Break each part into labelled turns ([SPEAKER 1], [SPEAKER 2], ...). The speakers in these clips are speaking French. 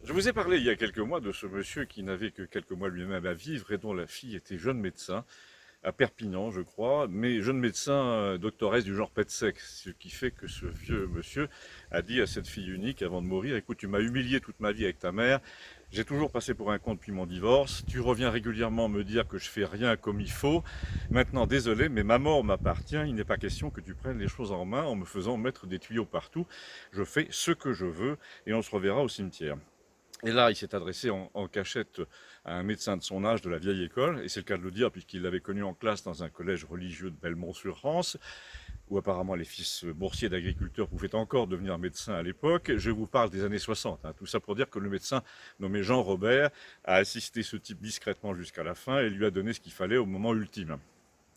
[SPEAKER 1] Je vous ai parlé il y a quelques mois de ce monsieur qui n'avait que quelques mois lui-même à vivre et dont la fille était jeune médecin, à Perpignan, je crois, mais jeune médecin doctoresse du genre pet sec, ce qui fait que ce vieux monsieur a dit à cette fille unique avant de mourir: écoute, tu m'as humilié toute ma vie avec ta mère, j'ai toujours passé pour un con depuis mon divorce, tu reviens régulièrement me dire que je fais rien comme il faut, maintenant désolé, mais ma mort m'appartient, il n'est pas question que tu prennes les choses en main en me faisant mettre des tuyaux partout, je fais ce que je veux et on se reverra au cimetière. Et là, il s'est adressé en cachette à un médecin de son âge de la vieille école, et c'est le cas de le dire puisqu'il l'avait connu en classe dans un collège religieux de Belmont-sur-Rance, où apparemment les fils boursiers d'agriculteurs pouvaient encore devenir médecins à l'époque. Je vous parle des années 60, hein. Tout ça pour dire que le médecin nommé Jean Robert a assisté ce type discrètement jusqu'à la fin et lui a donné ce qu'il fallait au moment ultime.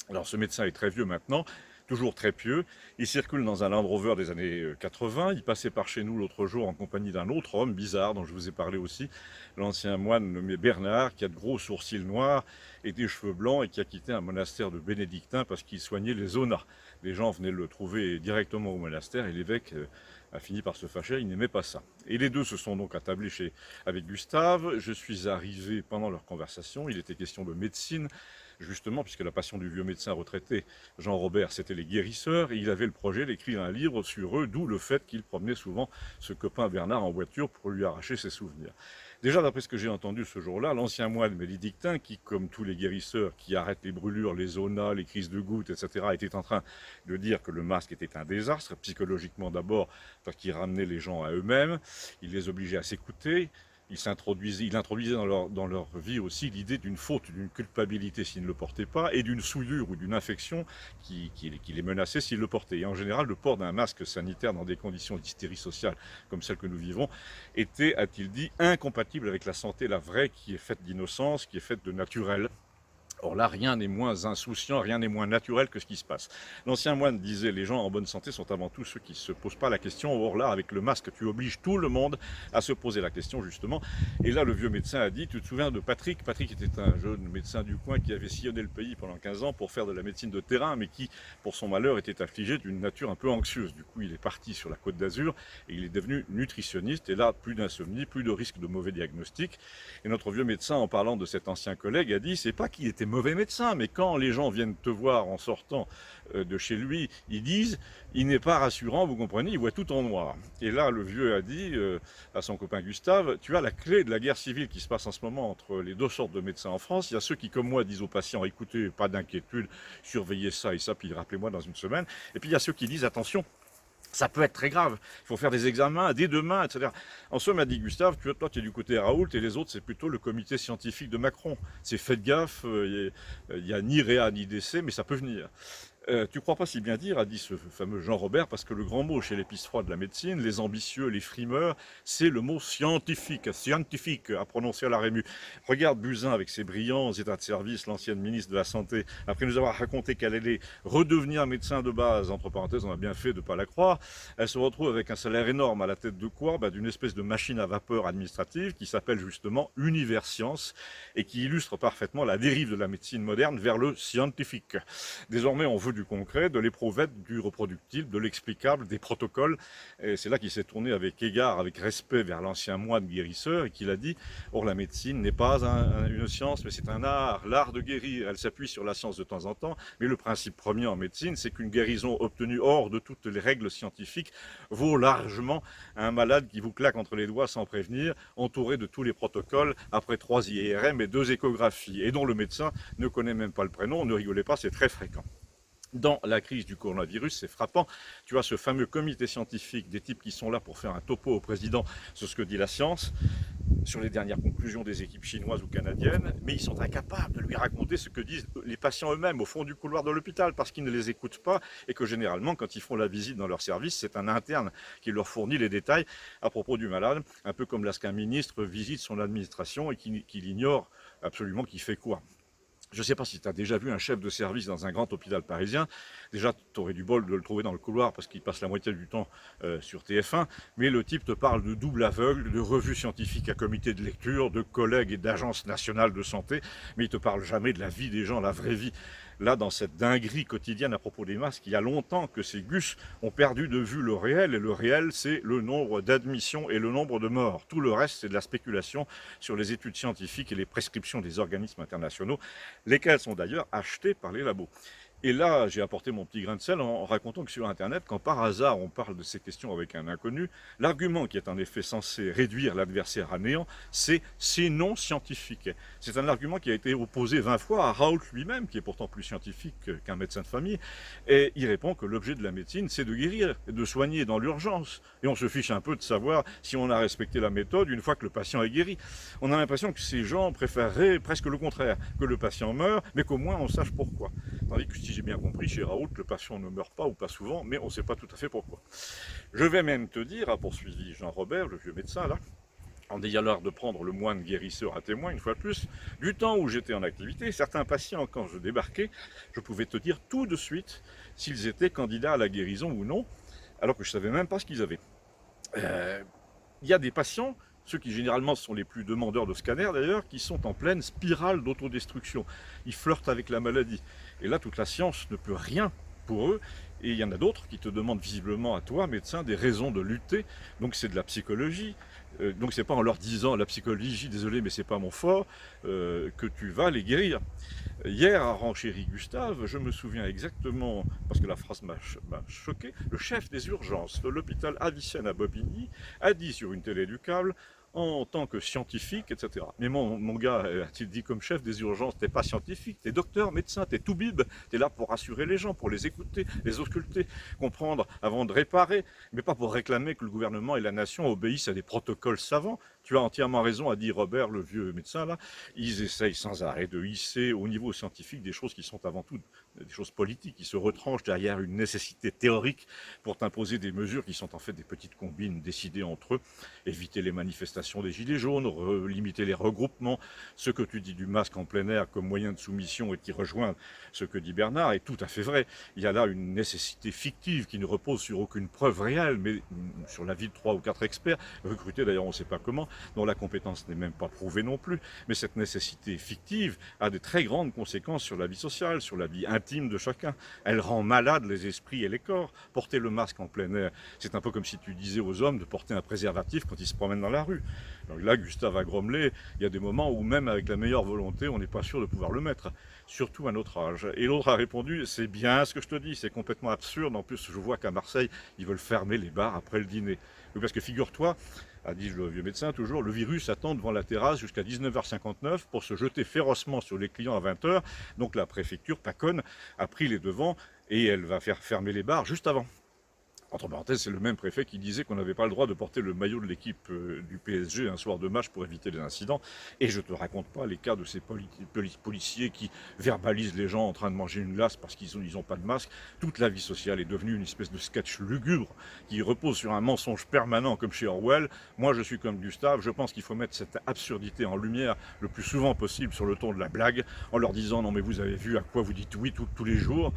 [SPEAKER 1] Alors ce médecin est très vieux maintenant, toujours très pieux. Il circule dans un Land Rover des années 80. Il passait par chez nous l'autre jour en compagnie d'un autre homme bizarre dont je vous ai parlé aussi, l'ancien moine nommé Bernard, qui a de gros sourcils noirs et des cheveux blancs et qui a quitté un monastère de bénédictins parce qu'il soignait les zonas. Les gens venaient le trouver directement au monastère et l'évêque a fini par se fâcher, il n'aimait pas ça. Et les deux se sont donc attablés avec Gustave. Je suis arrivé pendant leur conversation, il était question de médecine, justement, puisque la passion du vieux médecin retraité, Jean Robert, c'était les guérisseurs, et il avait le projet d'écrire un livre sur eux, d'où le fait qu'il promenait souvent ce copain Bernard en voiture pour lui arracher ses souvenirs. Déjà, d'après ce que j'ai entendu ce jour-là, l'ancien moine bénédictin, qui, comme tous les guérisseurs, qui arrêtent les brûlures, les zonas, les crises de gouttes, etc., était en train de dire que le masque était un désastre, psychologiquement d'abord, parce qu'il ramenait les gens à eux-mêmes, il les obligeait à s'écouter, il introduisait dans leur vie aussi l'idée d'une faute, d'une culpabilité s'ils ne le portaient pas, et d'une souillure ou d'une infection qui les menaçait s'ils le portaient. Et en général, le port d'un masque sanitaire dans des conditions d'hystérie sociale comme celles que nous vivons était, a-t-il dit, incompatible avec la santé, la vraie, qui est faite d'innocence, qui est faite de naturel. Or là, rien n'est moins insouciant, rien n'est moins naturel que ce qui se passe. L'ancien moine disait: les gens en bonne santé sont avant tout ceux qui ne se posent pas la question. Or là, avec le masque, tu obliges tout le monde à se poser la question, justement. Et là, le vieux médecin a dit: tu te souviens de Patrick? Patrick était un jeune médecin du coin qui avait sillonné le pays pendant 15 ans pour faire de la médecine de terrain, mais qui, pour son malheur, était affligé d'une nature un peu anxieuse. Du coup, il est parti sur la Côte d'Azur et il est devenu nutritionniste. Et là, plus d'insomnie, plus de risque de mauvais diagnostics. Et notre vieux médecin, en parlant de cet ancien collègue, a dit: c'est pas qu'il était mauvais médecin, mais quand les gens viennent te voir en sortant de chez lui, ils disent: il n'est pas rassurant, vous comprenez, il voit tout en noir. Et là, le vieux a dit à son copain Gustave: tu as la clé de la guerre civile qui se passe en ce moment entre les deux sortes de médecins en France. Il y a ceux qui, comme moi, disent aux patients: écoutez, pas d'inquiétude, surveillez ça et ça, puis rappelez-moi dans une semaine. Et puis il y a ceux qui disent: attention, ça peut être très grave, il faut faire des examens dès demain, etc. En somme, a dit Gustave, toi tu es du côté Raoult et les autres c'est plutôt le comité scientifique de Macron. C'est faites gaffe, il n'y a ni réa ni décès, mais ça peut venir. Tu crois pas si bien dire, a dit ce fameux Jean Robert, parce que le grand mot chez l'épice froide de la médecine, les ambitieux, les frimeurs, c'est le mot scientifique, scientifique, à prononcer à la Rému. Regarde Buzyn avec ses brillants états de service, l'ancienne ministre de la Santé, après nous avoir raconté qu'elle allait redevenir médecin de base, entre parenthèses, on a bien fait de ne pas la croire, elle se retrouve avec un salaire énorme à la tête de quoi? D'une espèce de machine à vapeur administrative qui s'appelle justement Universcience et qui illustre parfaitement la dérive de la médecine moderne vers le scientifique. Désormais, on veut du concret, de l'éprouvette, du reproductible, de l'explicable, des protocoles. Et c'est là qu'il s'est tourné avec égard, avec respect vers l'ancien moine guérisseur et qu'il a dit: or la médecine n'est pas une science, mais c'est un art, l'art de guérir. Elle s'appuie sur la science de temps en temps, mais le principe premier en médecine, c'est qu'une guérison obtenue hors de toutes les règles scientifiques vaut largement un malade qui vous claque entre les doigts sans prévenir, entouré de tous les protocoles, après 3 IRM et 2 échographies, et dont le médecin ne connaît même pas le prénom. Ne rigolez pas, c'est très fréquent. Dans la crise du coronavirus, c'est frappant. Tu as ce fameux comité scientifique, des types qui sont là pour faire un topo au président sur ce que dit la science, sur les dernières conclusions des équipes chinoises ou canadiennes, mais ils sont incapables de lui raconter ce que disent les patients eux-mêmes au fond du couloir de l'hôpital, parce qu'ils ne les écoutent pas et que généralement, quand ils font la visite dans leur service, c'est un interne qui leur fournit les détails à propos du malade, un peu comme lorsqu'un ministre visite son administration et qu'il ignore absolument qui fait quoi. Je ne sais pas si tu as déjà vu un chef de service dans un grand hôpital parisien. Déjà, tu aurais du bol de le trouver dans le couloir parce qu'il passe la moitié du temps sur TF1. Mais le type te parle de double aveugle, de revues scientifiques à comité de lecture, de collègues et d'agences nationales de santé. Mais il ne te parle jamais de la vie des gens, la vraie vie. là, dans cette dinguerie quotidienne à propos des masques, il y a longtemps que ces gus ont perdu de vue le réel, et le réel, c'est le nombre d'admissions et le nombre de morts. Tout le reste, c'est de la spéculation sur les études scientifiques et les prescriptions des organismes internationaux, lesquels sont d'ailleurs achetés par les labos. Et là, j'ai apporté mon petit grain de sel en racontant que sur Internet, quand par hasard on parle de ces questions avec un inconnu, l'argument qui est en effet censé réduire l'adversaire à néant, c'est non scientifique. C'est un argument qui a été opposé 20 fois à Raoult lui-même, qui est pourtant plus scientifique qu'un médecin de famille, et il répond que l'objet de la médecine, c'est de guérir, de soigner dans l'urgence. Et on se fiche un peu de savoir si on a respecté la méthode une fois que le patient est guéri. On a l'impression que ces gens préféreraient presque le contraire, que le patient meure, mais qu'au moins on sache pourquoi. Tandis que si j'ai bien compris, chez Raoult, le patient ne meurt pas ou pas souvent, mais on ne sait pas tout à fait pourquoi. Je vais même te dire, a poursuivi Jean-Robert, le vieux médecin là, en ayant l'air de prendre le moine guérisseur à témoin, une fois de plus, du temps où j'étais en activité, certains patients, quand je débarquais, je pouvais te dire tout de suite s'ils étaient candidats à la guérison ou non, alors que je ne savais même pas ce qu'ils avaient. Il y a des patients, ceux qui généralement sont les plus demandeurs de scanner d'ailleurs, qui sont en pleine spirale d'autodestruction. Ils flirtent avec la maladie. Et là, toute la science ne peut rien pour eux. Et il y en a d'autres qui te demandent visiblement à toi, médecin, des raisons de lutter. Donc c'est de la psychologie. Donc c'est pas en leur disant la psychologie, désolé mais c'est pas mon fort, que tu vas les guérir. Hier à Renchéry Gustave, je me souviens exactement, parce que la phrase m'a choqué, le chef des urgences de l'hôpital Avicenne à Bobigny a dit sur une télé du câble, en tant que scientifique, etc. Mais mon gars, a-t-il dit comme chef des urgences, t'es pas scientifique, t'es docteur, médecin, t'es tout bib, t'es là pour rassurer les gens, pour les écouter, les ausculter, comprendre avant de réparer, mais pas pour réclamer que le gouvernement et la nation obéissent à des protocoles savants. Tu as entièrement raison, a dit Robert, le vieux médecin là, ils essayent sans arrêt de hisser au niveau scientifique des choses qui sont avant tout des choses politiques, qui se retranchent derrière une nécessité théorique pour t'imposer des mesures qui sont en fait des petites combines décidées entre eux, éviter les manifestations des gilets jaunes, limiter les regroupements, ce que tu dis du masque en plein air comme moyen de soumission et qui rejoint ce que dit Bernard est tout à fait vrai. Il y a là une nécessité fictive qui ne repose sur aucune preuve réelle, mais sur l'avis de 3 ou 4 experts, recrutés d'ailleurs on ne sait pas comment, dont la compétence n'est même pas prouvée non plus, mais cette nécessité fictive a de très grandes conséquences sur la vie sociale, sur la vie intime de chacun. Elle rend malade les esprits et les corps. Porter le masque en plein air, c'est un peu comme si tu disais aux hommes de porter un préservatif quand ils se promènent dans la rue. Donc là, Gustave a grommelé, il y a des moments où même avec la meilleure volonté, on n'est pas sûr de pouvoir le mettre, surtout à notre âge. Et l'autre a répondu, c'est bien ce que je te dis, c'est complètement absurde. En plus, je vois qu'à Marseille, ils veulent fermer les bars après le dîner. Parce que figure-toi, a dit le vieux médecin toujours, le virus attend devant la terrasse jusqu'à 19h59 pour se jeter férocement sur les clients à 20h. Donc la préfecture, Pacone, a pris les devants et elle va faire fermer les bars juste avant. Entre parenthèses, c'est le même préfet qui disait qu'on n'avait pas le droit de porter le maillot de l'équipe du PSG un soir de match pour éviter les incidents. Et je ne te raconte pas les cas de ces policiers qui verbalisent les gens en train de manger une glace parce qu'ils n'ont pas de masque. Toute la vie sociale est devenue une espèce de sketch lugubre qui repose sur un mensonge permanent comme chez Orwell. Moi, je suis comme Gustave, je pense qu'il faut mettre cette absurdité en lumière le plus souvent possible sur le ton de la blague, en leur disant non mais vous avez vu à quoi vous dites oui tous les jours.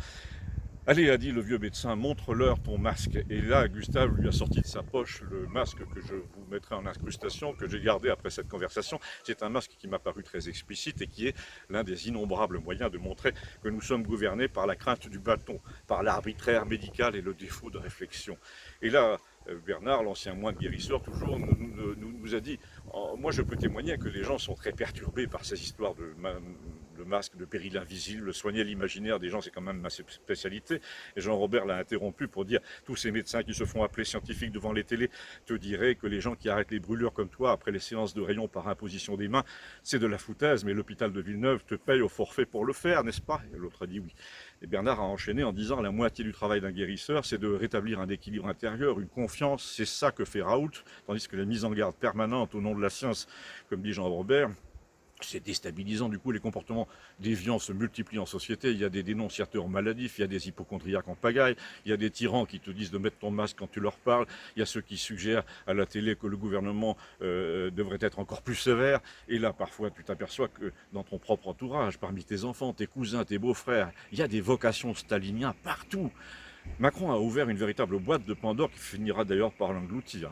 [SPEAKER 1] Allez, a dit le vieux médecin, montre-leur ton masque. Et là, Gustave lui a sorti de sa poche le masque que je vous mettrai en incrustation, que j'ai gardé après cette conversation. C'est un masque qui m'a paru très explicite et qui est l'un des innombrables moyens de montrer que nous sommes gouvernés par la crainte du bâton, par l'arbitraire médical et le défaut de réflexion. Et là, Bernard, l'ancien moine guérisseur, toujours nous a dit, moi je peux témoigner que les gens sont très perturbés par ces histoires de masque, de péril invisible, soigner l'imaginaire des gens, c'est quand même ma spécialité. Et Jean-Robert l'a interrompu pour dire, tous ces médecins qui se font appeler scientifiques devant les télés te diraient que les gens qui arrêtent les brûlures comme toi après les séances de rayons par imposition des mains, c'est de la foutaise, mais l'hôpital de Villeneuve te paye au forfait pour le faire, n'est-ce pas? Et l'autre a dit oui. Et Bernard a enchaîné en disant, la moitié du travail d'un guérisseur, c'est de rétablir un équilibre intérieur, une confiance, c'est ça que fait Raoult, tandis que la mise en garde permanente au nom de la science, comme dit Jean-Robert, c'est déstabilisant, du coup les comportements déviants se multiplient en société, il y a des dénonciateurs maladifs, il y a des hypochondriaques en pagaille, il y a des tyrans qui te disent de mettre ton masque quand tu leur parles, il y a ceux qui suggèrent à la télé que le gouvernement devrait être encore plus sévère, et là parfois tu t'aperçois que dans ton propre entourage, parmi tes enfants, tes cousins, tes beaux-frères, il y a des vocations staliniennes partout. Macron a ouvert une véritable boîte de Pandore qui finira d'ailleurs par l'engloutir.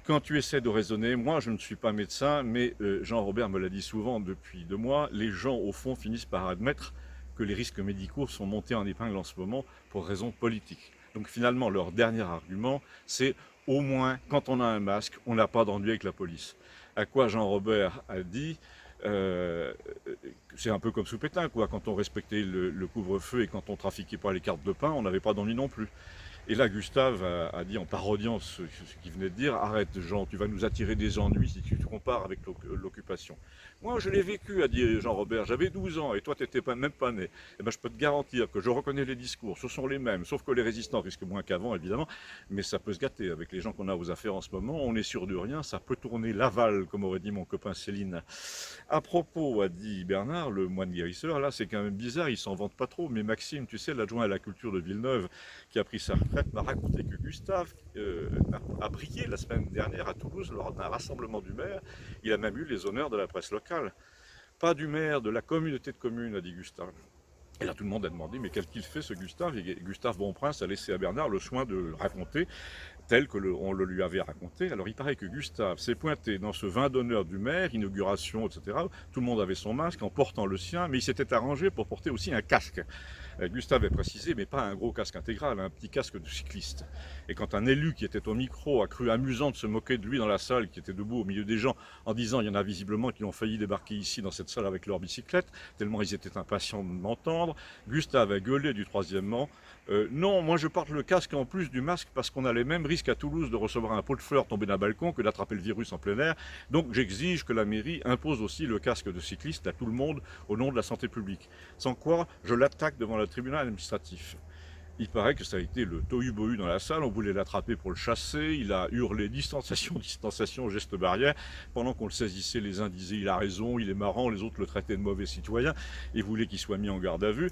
[SPEAKER 1] Quand tu essaies de raisonner, moi je ne suis pas médecin, mais Jean-Robert me l'a dit souvent depuis 2 mois, les gens au fond finissent par admettre que les risques médicaux sont montés en épingle en ce moment pour raisons politiques. Donc finalement, leur dernier argument, c'est au moins, quand on a un masque, on n'a pas d'ennui avec la police. À quoi Jean-Robert a dit, c'est un peu comme sous Pétain, quoi. Quand on respectait le couvre-feu et quand on trafiquait pas les cartes de pain, on n'avait pas d'ennui non plus. Et là, Gustave a dit en parodiant ce qu'il venait de dire, arrête Jean, tu vas nous attirer des ennuis si tu te compares avec l'occupation. Moi, je l'ai vécu, a dit Jean-Robert, j'avais 12 ans et toi, tu n'étais même pas né. Eh ben, je peux te garantir que je reconnais les discours, ce sont les mêmes, sauf que les résistants risquent moins qu'avant, évidemment, mais ça peut se gâter avec les gens qu'on a aux affaires en ce moment, on est sûr de rien, ça peut tourner l'aval, comme aurait dit mon copain Céline. À propos, a dit Bernard, le moine guérisseur, là, c'est quand même bizarre, il s'en vante pas trop, mais Maxime, tu sais, l'adjoint à la culture de Villeneuve, qui a pris sa retraite, m'a raconté que Gustave a brillé la semaine dernière à Toulouse lors d'un rassemblement du maire. Il a même eu les honneurs de la presse locale. Pas du maire, de la communauté de communes, a dit Gustave. Et là, tout le monde a demandé, mais qu'est-ce qu'il fait ce Gustave? Et Gustave Bonprince a laissé à Bernard le soin de le raconter tel que on le lui avait raconté. Alors il paraît que Gustave s'est pointé dans ce vin d'honneur du maire, inauguration, etc. Tout le monde avait son masque en portant le sien, mais il s'était arrangé pour porter aussi un casque. Gustave a précisé, mais pas un gros casque intégral, un petit casque de cycliste. Et quand un élu qui était au micro a cru amusant de se moquer de lui dans la salle, qui était debout au milieu des gens, en disant, il y en a visiblement qui ont failli débarquer ici dans cette salle avec leur bicyclette, tellement ils étaient impatients de m'entendre, Gustave a gueulé du troisièmement, non, moi je porte le casque en plus du masque parce qu'on a les mêmes risques à Toulouse de recevoir un pot de fleurs tombé d'un balcon que d'attraper le virus en plein air. Donc j'exige que la mairie impose aussi le casque de cycliste à tout le monde au nom de la santé publique. Sans quoi, je l'attaque devant le tribunal administratif. Il paraît que ça a été le tohu-bohu dans la salle, on voulait l'attraper pour le chasser, il a hurlé distanciation, distanciation, geste barrière, pendant qu'on le saisissait, les uns disaient il a raison, il est marrant, les autres le traitaient de mauvais citoyen et voulaient qu'il soit mis en garde à vue.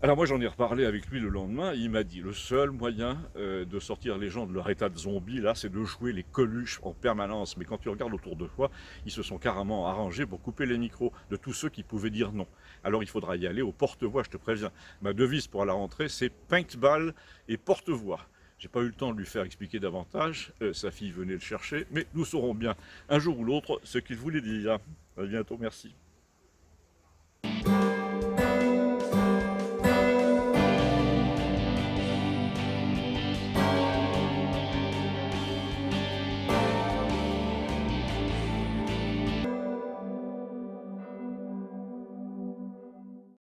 [SPEAKER 1] Alors moi j'en ai reparlé avec lui le lendemain, il m'a dit le seul moyen de sortir les gens de leur état de zombie là, c'est de jouer les Coluches en permanence. Mais quand tu regardes autour de toi, ils se sont carrément arrangés pour couper les micros de tous ceux qui pouvaient dire non. Alors il faudra y aller au porte-voix, je te préviens. Ma devise pour la rentrée, c'est paintball et porte-voix. J'ai pas eu le temps de lui faire expliquer davantage, sa fille venait le chercher, mais nous saurons bien un jour ou l'autre ce qu'il voulait dire. À bientôt, merci.